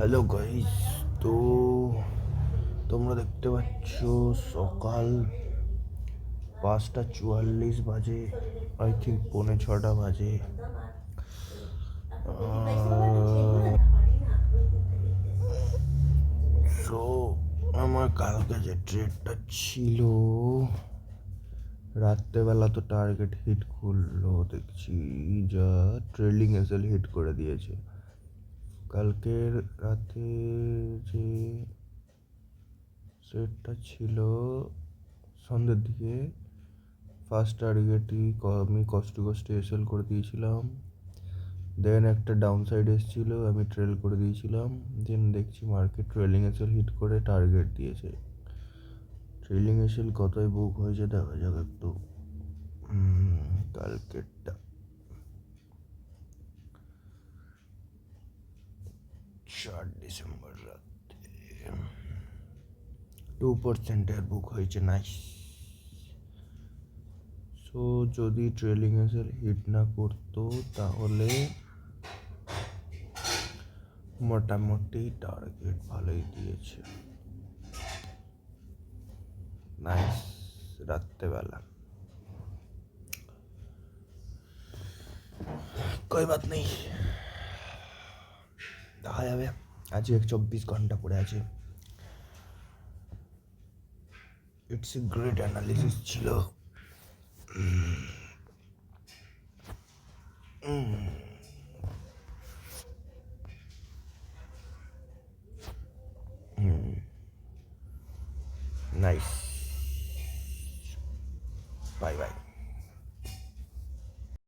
Hello guys, তো তোমরা দেখতে পাচ্ছ সকাল 5:44 বাজে, আই থিঙ্ক 5:45 বাজে। সো আমার কালকে যে ট্রেডটা ছিল, রাত্রেবেলা তো টার্গেট হিট করলো, দেখছি যা ট্রেলিং এসএল হিট করে দিয়েছে। কালকের রাতে যে সেটটা ছিল সন্ধ্যের দিকে, ফার্স্ট টার্গেটই আমি কষ্টে কষ্টে এসএল করে দিয়েছিলাম। দেন একটা ডাউন সাইড এসেছিলো, আমি ট্রেল করে দিয়েছিলাম। দেন দেখছি মার্কেট ট্রেলিং এসএল হিট করে টার্গেট দিয়েছে। ট্রেলিং এসএল কতই বুক হয়েছে দেখা যাক একটু। কালকেরটা 4 ডিসেম্বর রাতে 2% বুক হয়েছে, নাইস। সো যদি ট্রেলিং এসেল হিট না করতো তাহলে মোটামুটি টার্গেট ভালোই দিয়েছে, নাইস। রাত্রেবেলা कोई बात नहीं, দেখা যাবে। আজকে 24 ঘন্টা পড়ে আছে। ইটস এ গ্রেট অ্যানালিসিস ছিল।